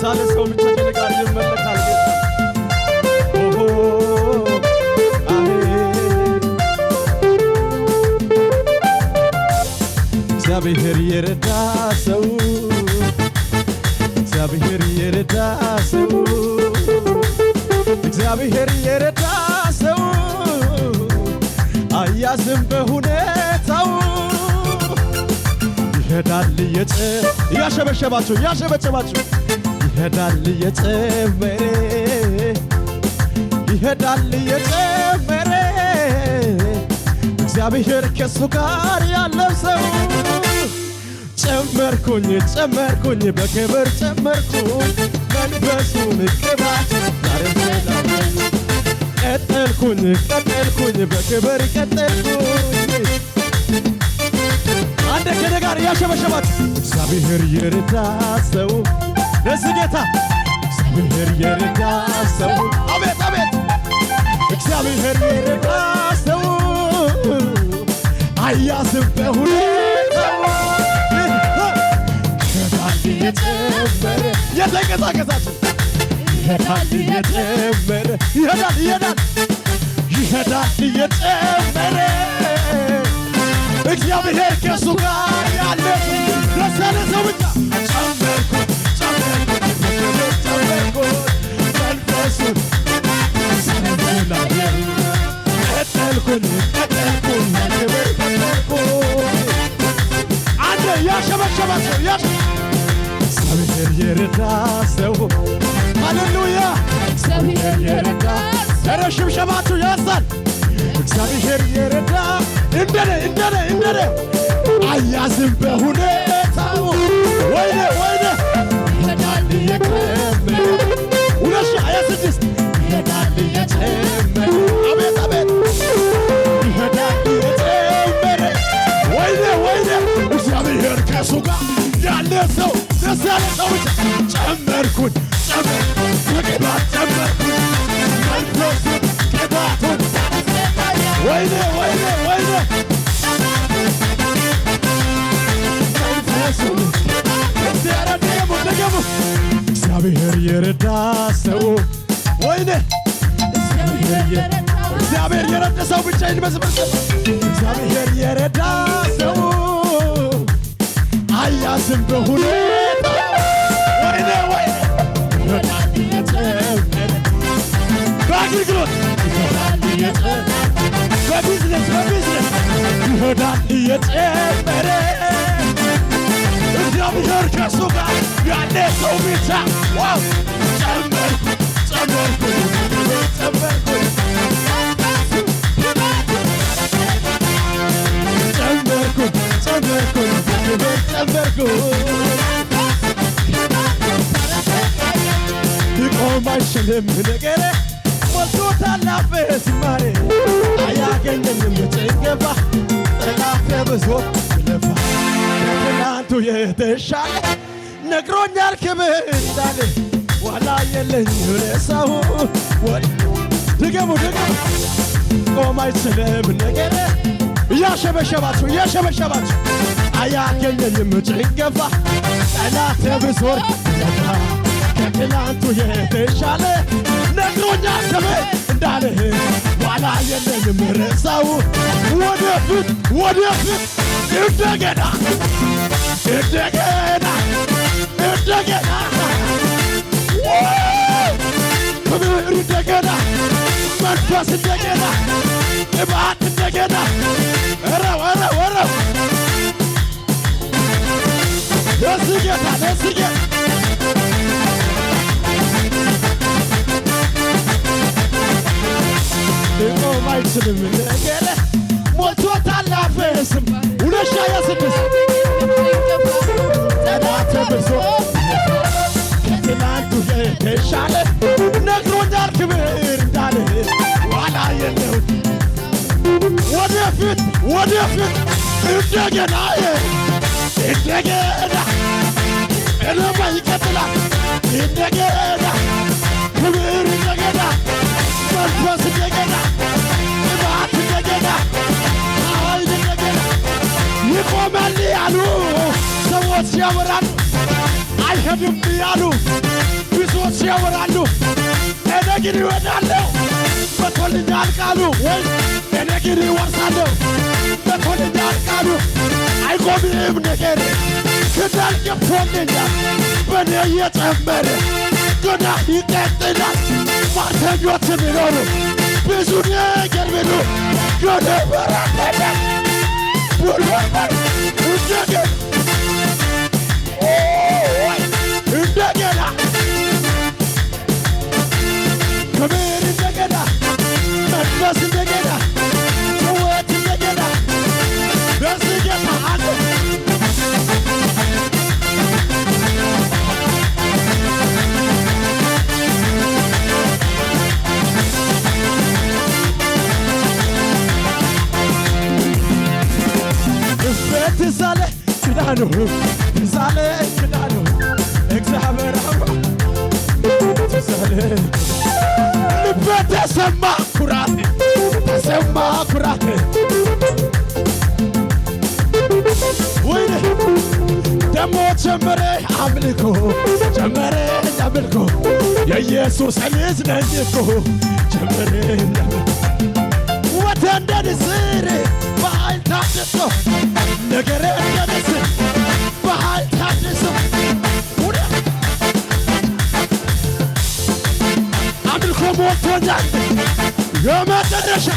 የቻለ ሰው ብቻ ከኔ ጋር ይመለካል። እግዚአብሔር የረዳ ሰው እግዚአብሔር የረዳ ሰው እግዚአብሔር የረዳ ሰው አያዝም በሁኔታው ይሄዳል ያሸበሸባችሁ ይሄዳል እየጨመረ ይሄዳል እየጨመረ እግዚአብሔር ከሱ ጋር ያለው ሰው ጨመርኩኝ በክብር ጨመርኩኝ መንፈሱን ቅባት ዛሬ ሰላም ቀጠልኩኝ በክብር ቀጠልኩኝ አንድ ከኔ ጋር ያሸበሸባችሁ እግዚአብሔር የረዳ ሰው ለዚህ ጌታ እግዚአብሔር የረዳ ሰው አቤት አቤት እግዚአብሔር የረዳ ሰው አያዝም በሁኔታው ይሄዳል እየጨመረ የተንቀሳቀሳችሁ ይሄዳል እየጨመረ ይሄዳል እየጨመረ እግዚአብሔር ከሱ ጋር ያለ ለሰለ ሰው ብቻ ጨመርኩ መንፈሱን ሰላም ቀጠልኩኝ ክብር ቀጠልኩኝ አንድ ያሸበሸባቸው እግዚአብሔር የረዳ ሰው ሃሌሉያ እግዚአብሔር የረዳ ኧረ ሽብሸባችሁ ያንሳል እግዚአብሔር የረዳ እንደኔ አያዝም በሁኔታው ወይኔ ይሄዳል እየጨመረ 2026 ይሄዳል እየጨመረ አቤት ይሄዳል እየጨመረ ወይኔ እግዚአብሔር ከሱ ጋር ያለ ሰው ደስ ያለ ሰው ጨመርኩኝ በቅባት ጨመርኩኝ መንፈሱን ቅባቱን ወይኔ መንፈሱን ደገሙ እግዚአብሔር የረዳ ሰው ወይኔ እግዚአብሔር የረዳ ሰው ብቻ ይመስበርት እግዚአብሔር የረዳ ሰው አያዝም በሁኔታ ወይኔ በአገልግሎት በቢዝነስ ይሄዳል እየጨመረ እግዚአብሔር ከሱ ጋር ያለ ሰው ብቻ ዋው ጨመርኩ ሊቆም አይችልም ነገሬ ሞልቶታል አፌ ዝማሬ አያገኘኝም ጭንገፋ ጠላቴ ብዙት ይለፋ ከትናንቱ የተሻለ ነግሮኛል ክብር እንዳለ ዋላ የለኝ ረሳሁ ድገሙ ሊቆም አይችልም ነገሬ እያሸበሸባችሁ አያገኘኝም ጭንገፋ ጠላቴ ብዙት ይለፋ ከትናንቱ የተሻለ ነግሮኛል ክብር እንዳለ ዋላ የለኝም ረሳሁ ወደፊት እንደገና ክብር እንደገና መንፈስ እንደገና ቅባት እንደገና ወረው ለዚህ ጌታ ሊቆም አይችልም ነገሬ ሞልቶታል አፌ ዝማሬ 2026 ጠላቴ ብዙ ከትናንቱ የተሻለ ነግሮኛል ክብር እንዳለ ዋላ የለውም ወደፊት እንደገና እለማ ይቀጥላል እንደገና ክብር እንደገና መንፈስ እንደገና ቅባት እንደገና ኃይል እንደገና ይቆማል ያሉ ሰዎች ያወራሉ አልሄድም እያሉ ብዙዎች ያወራሉ። እኔ ግን እወዳለሁ መቶልኛል ቃሉ ወይ እኔ ግን እወርሳለሁ መቶልኛል ቃሉ። አይቆምም ነገር ክዳን ገብቶልኛል በእኔ እየጨመረ ገና ይቀጥላል። ሟርተኞች ቢኖሩ ብዙ ነገር ቢሉ ገና በራተኛል ቡልበርበር እንደገና እንደገና ክብር እንደገና መንፈስ እንደገና ጭወት እንደገና በዚህ ጌታ አለ። ትዛለ ኪዳኑ ትዛለ ኪዳኑ እግዚአብሔር አብሮ ትዛለ ልቤ ተሰማ ኩራት ተሰማ ኩራት ወይኔ ደሞ ጀመረ አምልኮ ጀመረ አምልኮ የኢየሱስ ልጅ ነኝ እኮ ጀመረ ወተንደ ንስር በኃይል ታድሶ ነገሬ እንደ ንስር በኃይል ታድሶ አምልኮ ሞልቶኛል የመጨረሻ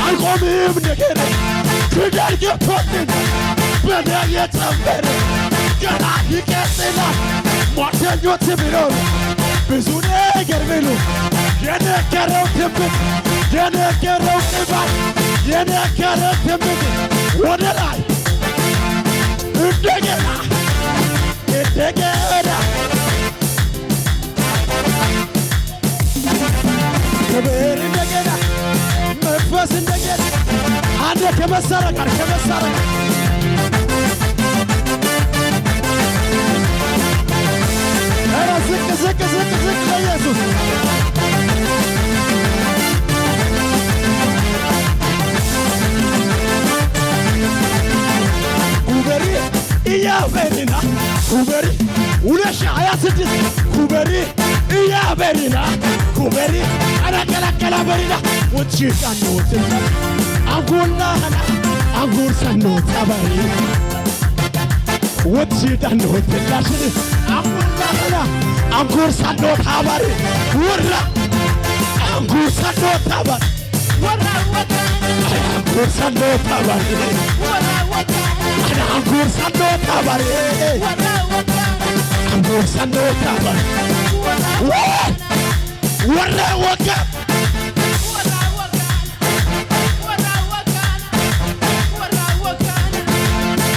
አልቆምም ነገሬ ክዳን ገብቶልኝ በእኔ የጨመረ ገና ይቀጥላል። ሟርተኞች ቢኖሩ ብዙ ነገር ቢሉ የነገረው ትንቢት የነገረው ቅባት የነገረው ትንቢት ወደ ላይ እንደገና እንደገና ክብር እንደገና መንፈስ እንደገና አንዴ ከመሳሪያ ጋር ከመሳሪያ ኧረ ዝቅ ዝቅ ዝቅ ዝቅ ለኢየሱስ ኩበሪ እያበሪና ኩበሪ 2026 ኩበሪ እያበሪና ኩበሪ አናቀላቀላ በሪና ወጪ ቃኖትን አንጎላና አንጎር ሰኖት አባሪ ወጪ ዳኖትን ላሽን አንጎላና አንጎር ሰኖት አባሪ ወራ አንጎር ሰኖት አባሪ ወራ ወራ አንጎር ሰኖት አባሪ ወራ ወራ አንጎር ሰኖት አባሪ ወራ ወራ አንጎር ሰኖት አባሪ ወራ ወራ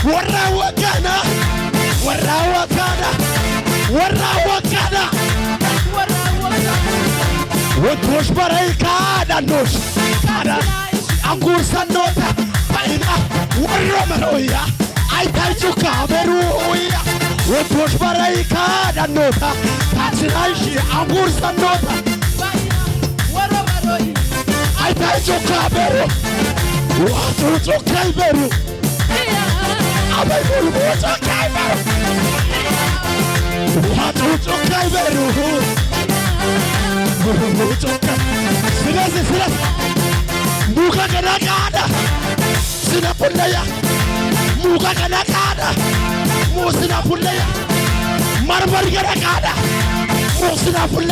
ወራ ወጋና ወራ ወጋና ወራ ወጋና ወቶሽ በረይካ ዳኖሽ ካዳ አንጉር ሰኖታ ባይና ወሮ መሮያ አይታይቹ ካበሩያ ወቶሽ በረይካ ዳኖታ ታችናይሽ አንጉር ሰኖታ ወሮ መሮያ አይታይቹ ካበሩ ዋቱቹ ካይበሩ አበይቡል ቦጫ ካይበሩ ዋቱቹ ካይበሩ ስለዚህ ሙካ ገናቃዳ ስነ ፑለያ ሙካ ገናቃዳ ሙስና ፑለያ ማርመር ገናቃዳ ሙስና ፑለ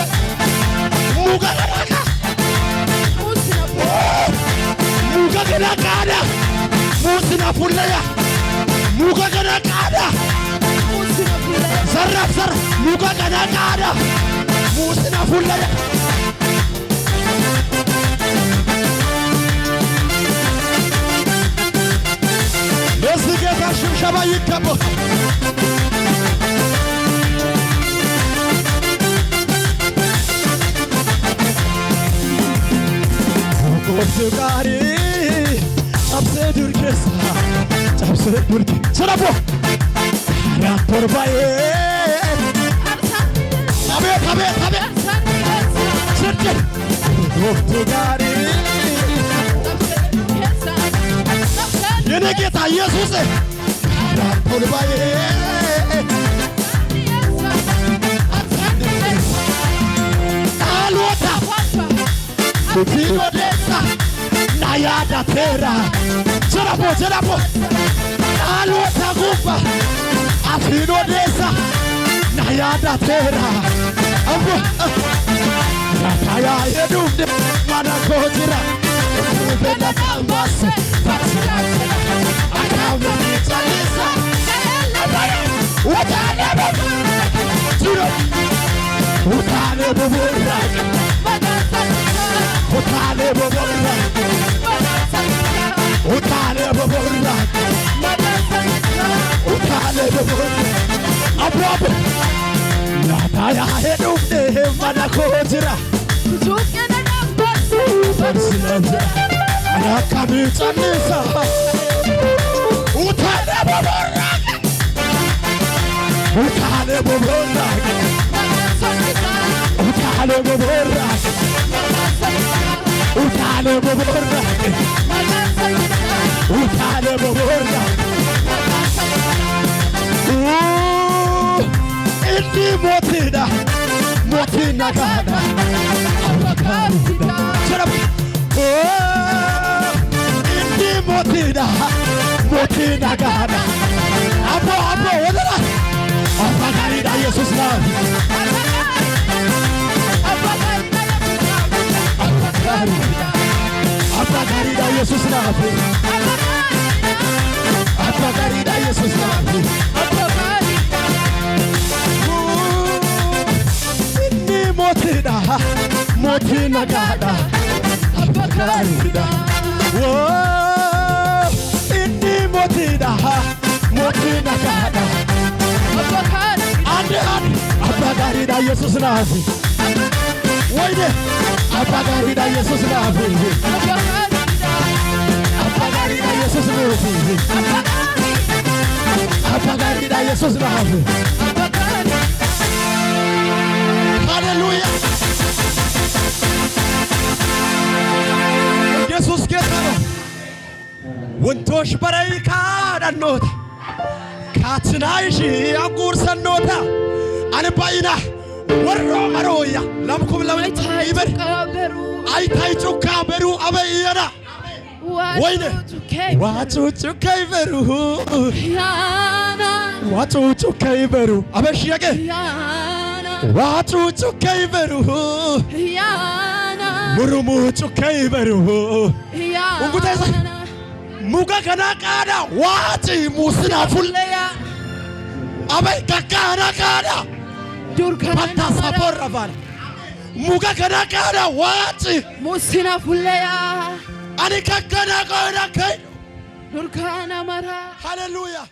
ሙካ ገናቃ ሙካ ገናቃዳ ሙስና ፑለያ ሙካ ገናቃዳ ዘራፍ ዘራፍ ሙካ ገናቃዳ ሙስና ፑለያ ለዚህ ጌታ ሽብሸባ ይገባው። ቁርጥጋሪ ጨብሴ ዱርኬሳ ጨብሴ ዱርኬ ሰራቦ ያቶርባዬ አቤት አቤት አቤት ስርጭ ቁርጥጋሪ የኔ ጌታ ኢየሱስ ያቶርባዬ Finodessa Nayada Terra Zerapo Alota Gupa Afinodessa Nayada Terra Rapaya Yedumde Manakotira Benda Kambas Akavanitsa Utale Bobora Utale Bobora Utale Bobora Utale Bobora Abrobe Nataya Hedumde Manakotira Tukena Nambasu Barsilanja Anakamita Nisa Utale Bobora Utale Bobora Utale Bobora Utale Bobora Utale Bobora Indi Motina Motina Gana Indi Motina Motina Gana Abo Wadala Apagarida Jesus love Apagarida Jesus love Apagarida Jesus love Inni motina motina gada Apagarida Inni motina motina gada Apagarida Jesus love Wait Apagarida Jesus love Apagarida Jesus love Apagarida Jesus love Hallelujah Jesus ጌታ ነው ወንቶሽ በረይካ ዳኖታ ካትናይሽ አጉር ሰኖታ አንባይና ወሮ መሮያ ለምኩም ለማይታ ይበር አይታይ ጩካ በሩ አበየና ወይኔ ዋጩ ጩካ ይበሩ ያና ዋጩ ጩካ ይበሩ አበሽየቀ ዋጩ ጩካ ይበሩ ያና ሙሩሙ ጩካ ይበሩ እንጉታይሳ ሙጋ ከናቃዳ ዋጪ ሙስና ፉለያ አበይ ከካና ካዳ Durkana saporravan Muga kana kana wati Musina fuleya Ani kakana kana kai Durkana mara Hallelujah